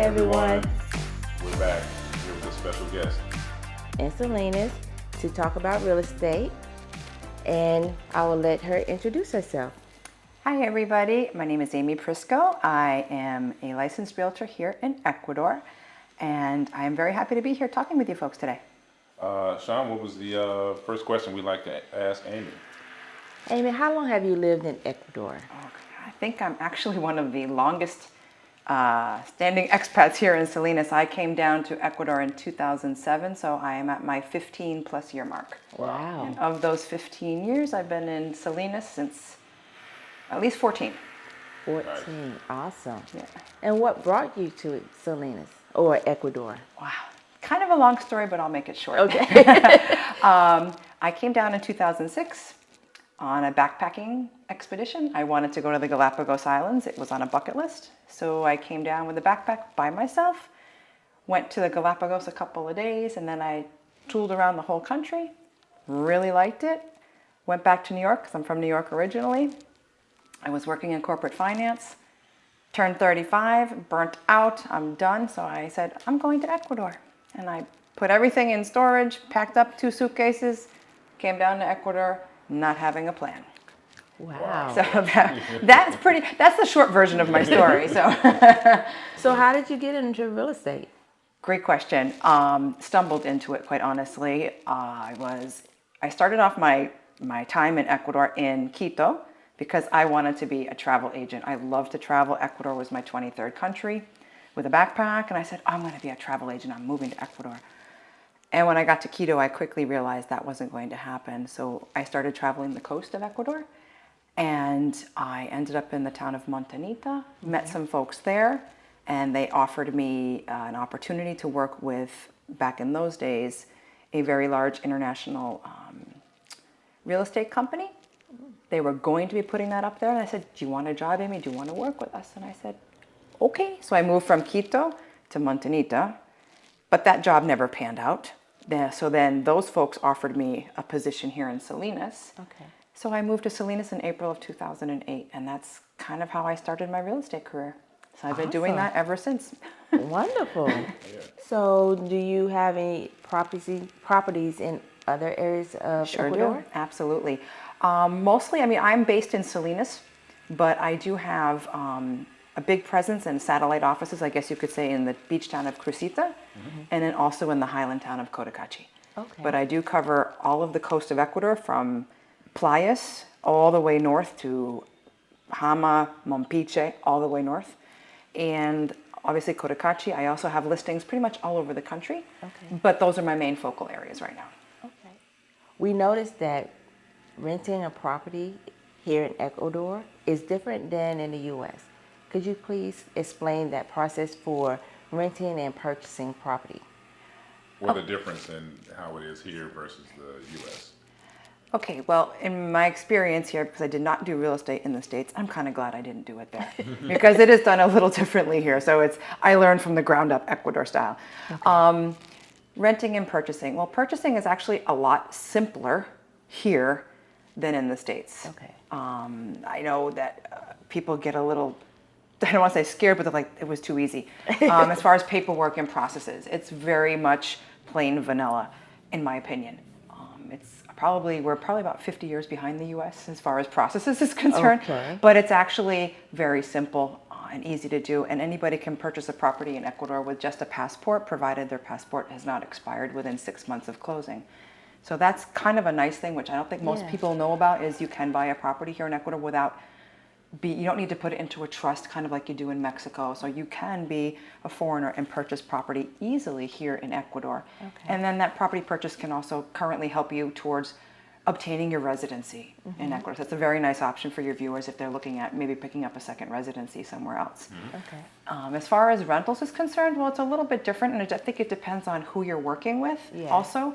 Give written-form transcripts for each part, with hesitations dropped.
everyone. We're back here with a special guest. In Salinas to talk about real estate, and I will let her introduce herself. Hi everybody, my name is Amy Prisco. I am a licensed realtor here in Ecuador, and I am very happy to be here talking with you folks today. Sean, what was the first question we'd like to ask Amy? Amy, how long have you lived in Ecuador? I think I'm actually one of the longest standing expats here in Salinas. I came down to Ecuador in 2007, so I am at my 15 plus year mark. Wow. And of those 15 years, I've been in Salinas since at least 14. 14, Nice. Awesome. Yeah. And what brought you to Salinas or Ecuador? Wow. Kind of a long story, but I'll make it short. Okay. I came down in 2006 on a backpacking expedition. I wanted to go to the Galapagos Islands. It was on a bucket list. So I came down with a backpack by myself, went to the Galapagos a couple of days, and then I tooled around the whole country. Really liked it. Went back to New York, because I'm from New York originally. I was working in corporate finance. Turned 35, burnt out, I'm done. So I said, I'm going to Ecuador. And I put everything in storage, packed up 2 suitcases, came down to Ecuador, not having a plan. Wow. So that's the short version of my story. So how did you get into real estate? Great question. Stumbled into it, quite honestly. I started off my time in Ecuador in Quito because I wanted to be a travel agent. I love to travel. Ecuador was my 23rd country with a backpack, and I said, I'm going to be a travel agent. I'm moving to Ecuador. And when I got to Quito, I quickly realized that wasn't going to happen. So I started traveling the coast of Ecuador, and I ended up in the town of Montanita, met some folks there, and they offered me an opportunity to work with, back in those days, a very large international real estate company. They were going to be putting that up there, and I said, do you want a job, Amy? Do you want to work with us? And I said, okay. So I moved from Quito to Montanita, but that job never panned out. So then those folks offered me a position here in Salinas. Okay. So I moved to Salinas in April of 2008, and that's kind of how I started my real estate career. So I've been doing that ever since. Wonderful. So do you have any properties in other areas of Ecuador? Do. Absolutely. Mostly, I'm based in Salinas, but I do have a big presence in satellite offices, I guess you could say, in the beach town of Crucita, and then also in the highland town of Cotacachi. Okay. But I do cover all of the coast of Ecuador, from Playas all the way north to Hama, Mompiche, all the way north. And obviously Cotacachi, I also have listings pretty much all over the country. Okay. But those are my main focal areas right now. Okay. We noticed that renting a property here in Ecuador is different than in the U.S. Could you please explain that process for renting and purchasing property? What the difference in how it is here versus the U.S.? Okay, well, in my experience here, because I did not do real estate in the States, I'm kind of glad I didn't do it there because it is done a little differently here. So I learned from the ground up Ecuador style. Okay. Renting and purchasing. Well, purchasing is actually a lot simpler here than in the States. Okay. I know that people get a little, I don't want to say scared, but they're like, it was too easy. As far as paperwork and processes, it's very much plain vanilla, in my opinion. We're probably about 50 years behind the U.S. as far as processes is concerned. Okay. But it's actually very simple and easy to do. And anybody can purchase a property in Ecuador with just a passport, provided their passport has not expired within 6 months of closing. So that's kind of a nice thing, which I don't think most people know about, is you can buy a property here in Ecuador without you don't need to put it into a trust, kind of like you do in Mexico. So you can be a foreigner and purchase property easily here in Ecuador. Okay. And then that property purchase can also currently help you towards obtaining your residency in Ecuador. So that's a very nice option for your viewers if they're looking at maybe picking up a second residency somewhere else. Okay. As far as rentals is concerned, well, it's a little bit different, and I think it depends on who you're working with also.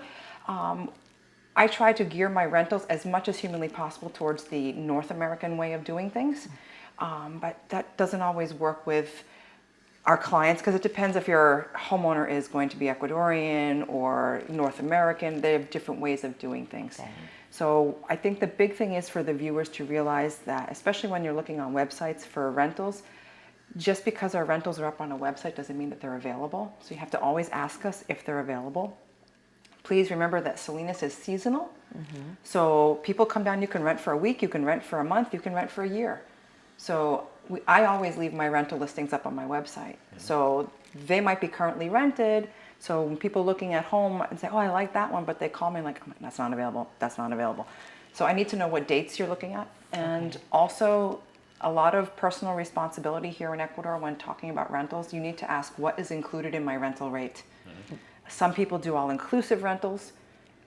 I try to gear my rentals as much as humanly possible towards the North American way of doing things, but that doesn't always work with our clients because it depends if your homeowner is going to be Ecuadorian or North American. They have different ways of doing things. Okay. So I think the big thing is for the viewers to realize that, especially when you're looking on websites for rentals, Just because our rentals are up on a website doesn't mean that they're available. So you have to always ask us if they're available. Please remember that Salinas is seasonal. So people come down, you can rent for a week, you can rent for a month, you can rent for a year. So I always leave my rental listings up on my website. So they might be currently rented. So when people looking at home and say, oh, I like that one, but they call me like, that's not available, that's not available. So I need to know what dates you're looking at. And also a lot of personal responsibility here in Ecuador when talking about rentals, you need to ask what is included in my rental rate. Some people do all-inclusive rentals.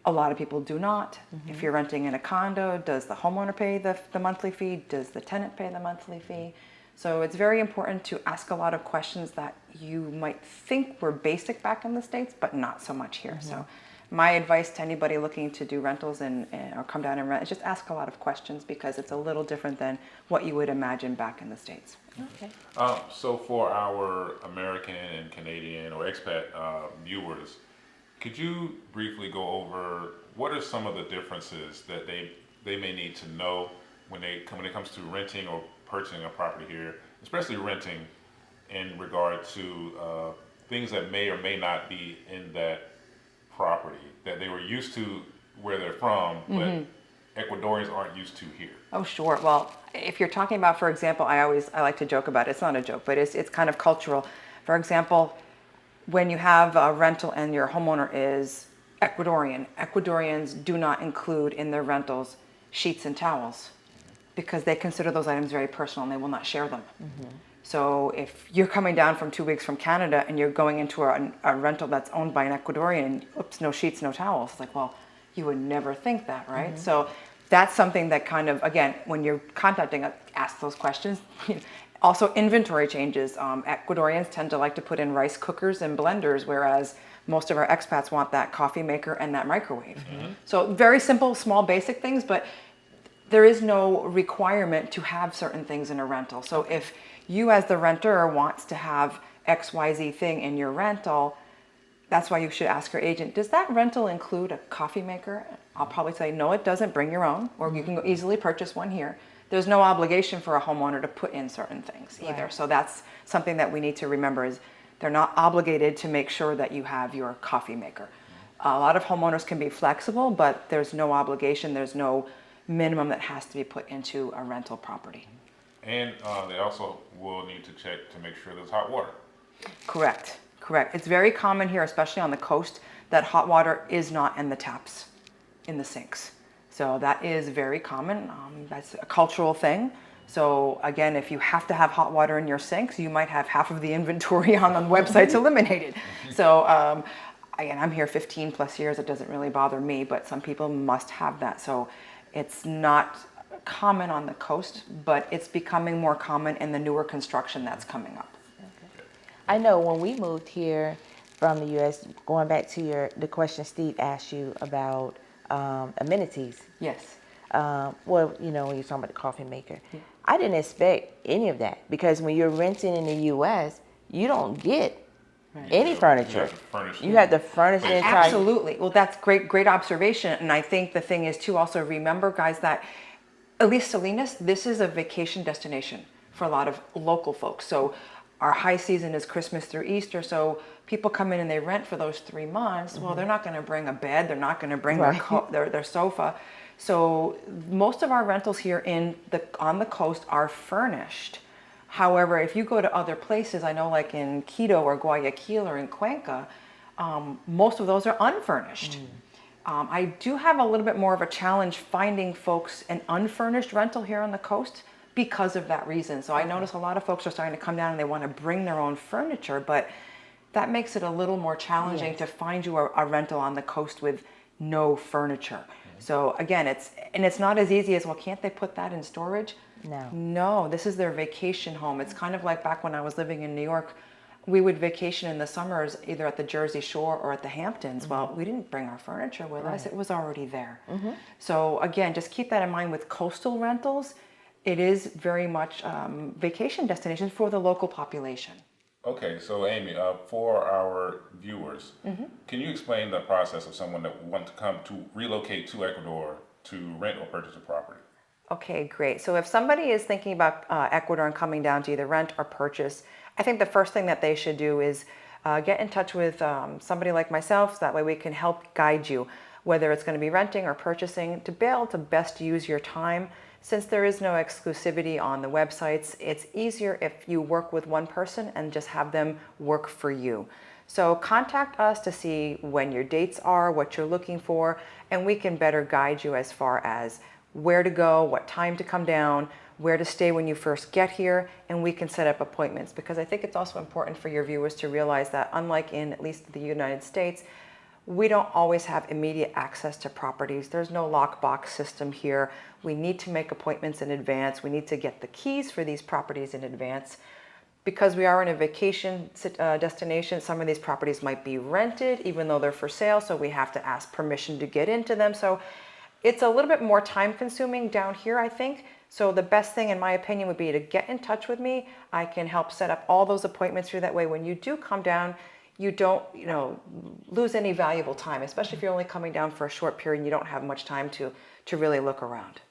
A lot of people do not. If you're renting in a condo, does the homeowner pay the monthly fee? Does the tenant pay the monthly fee? So it's very important to ask a lot of questions that you might think were basic back in the States, but not so much here. So my advice to anybody looking to do rentals or come down and rent is just ask a lot of questions because it's a little different than what you would imagine back in the States. Okay. So for our American and Canadian or expat viewers, could you briefly go over what are some of the differences that they may need to know when it comes to renting or purchasing a property here, especially renting in regard to things that may or may not be in that property that they were used to where they're from, but Ecuadorians aren't used to here? Oh, sure. Well, if you're talking about, for example, I like to joke about it. It's not a joke, but it's kind of cultural. For example, when you have a rental and your homeowner is Ecuadorian, Ecuadorians do not include in their rentals sheets and towels because they consider those items very personal and they will not share them. So if you're coming down from 2 weeks from Canada and you're going into a rental that's owned by an Ecuadorian, oops, no sheets, no towels. It's like, well, you would never think that, right? So that's something that kind of, again, when you're contacting us, ask those questions. Also, inventory changes. Ecuadorians tend to like to put in rice cookers and blenders, whereas most of our expats want that coffee maker and that microwave. So very simple, small, basic things, but there is no requirement to have certain things in a rental. So if you as the renter wants to have XYZ thing in your rental, that's why you should ask your agent, does that rental include a coffee maker? I'll probably say, no, it doesn't, bring your own, or you can easily purchase one here. There's no obligation for a homeowner to put in certain things either. Right. So that's something that we need to remember is they're not obligated to make sure that you have your coffee maker. A lot of homeowners can be flexible, but there's no obligation, there's no minimum that has to be put into a rental property. And they also will need to check to make sure there's hot water. Correct. It's very common here, especially on the coast, that hot water is not in the taps, in the sinks. So that is very common. That's a cultural thing. So again, if you have to have hot water in your sinks, you might have half of the inventory on websites eliminated. So again, I'm here 15 plus years. It doesn't really bother me, but some people must have that. So it's not common on the coast, but it's becoming more common in the newer construction that's coming up. I know when we moved here from the U.S., going back to the question Steve asked you about amenities. Yes. Well, when you're talking about the coffee maker, I didn't expect any of that because when you're renting in the U.S., you don't get any furniture. You have to furnish the entire. Absolutely. Well, that's great observation. And I think the thing is to also remember, guys, that at least Salinas, this is a vacation destination for a lot of local folks. So our high season is Christmas through Easter. So people come in and they rent for those 3 months. Well, they're not going to bring a bed. They're not going to bring their sofa. So most of our rentals here on the coast are furnished. However, if you go to other places, I know like in Quito or Guayaquil or in Cuenca, most of those are unfurnished. I do have a little bit more of a challenge finding folks an unfurnished rental here on the coast because of that reason. So I notice a lot of folks are starting to come down and they want to bring their own furniture, but that makes it a little more challenging to find you a rental on the coast with no furniture. So again, it's not as easy as, well, can't they put that in storage? No, this is their vacation home. It's kind of like back when I was living in New York, we would vacation in the summers either at the Jersey Shore or at the Hamptons. Well, we didn't bring our furniture with us. It was already there. So again, just keep that in mind with coastal rentals. It is very much vacation destination for the local population. Okay, so Amy, for our viewers, can you explain the process of someone that wants to relocate to Ecuador to rent or purchase a property? Okay, great. So if somebody is thinking about Ecuador and coming down to either rent or purchase, I think the first thing that they should do is get in touch with somebody like myself, so that way we can help guide you, whether it's going to be renting or purchasing, to be able to best use your time. Since there is no exclusivity on the websites, it's easier if you work with one person and just have them work for you. So contact us to see when your dates are, what you're looking for, and we can better guide you as far as where to go, what time to come down, where to stay when you first get here, and we can set up appointments. Because I think it's also important for your viewers to realize that unlike in at least the United States, we don't always have immediate access to properties. There's no lockbox system here. We need to make appointments in advance. We need to get the keys for these properties in advance. Because we are in a vacation destination, some of these properties might be rented even though they're for sale, so we have to ask permission to get into them. So it's a little bit more time consuming down here, I think. So the best thing, in my opinion, would be to get in touch with me. I can help set up all those appointments through that way. When you do come down, you don't, lose any valuable time, especially if you're only coming down for a short period and you don't have much time to really look around.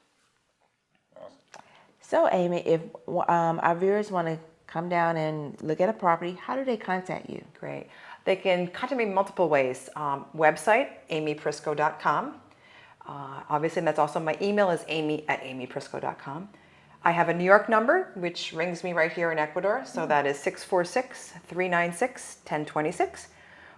So Amy, if our viewers want to come down and look at a property, how do they contact you? Great. They can contact me multiple ways. Website, amyprisco.com. Obviously, that's also my email is amy@amyprisco.com. I have a New York number, which rings me right here in Ecuador. So that is 646-396-1026.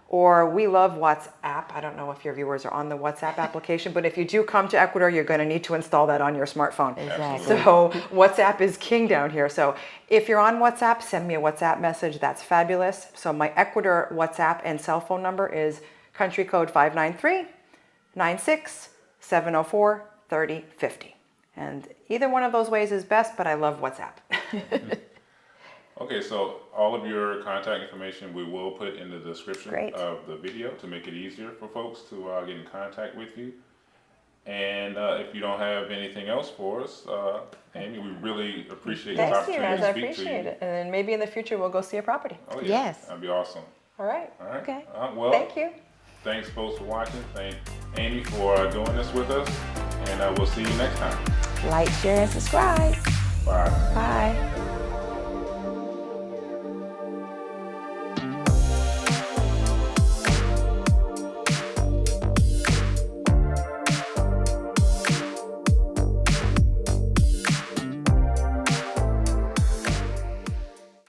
Or we love WhatsApp. I don't know if your viewers are on the WhatsApp application, but if you do come to Ecuador, you're going to need to install that on your smartphone. Exactly. So WhatsApp is king down here. So if you're on WhatsApp, send me a WhatsApp message. That's fabulous. So my Ecuador WhatsApp and cell phone number is country code 593-96-704-3050. And either one of those ways is best, but I love WhatsApp. Okay, so all of your contact information we will put in the description Great. of the video to make it easier for folks to get in contact with you. And if you don't have anything else for us, Amy, we really appreciate this Thank you, opportunity guys. to I speak to appreciate you. it. And then maybe in the future we'll go see a property. Oh, yeah. Yes. That'd be awesome. All right. All right. Okay. Well, Thank you. thanks, folks, for watching. Thank Amy for doing this with us. And we'll see you next time. Like, share, and subscribe. Bye. Bye.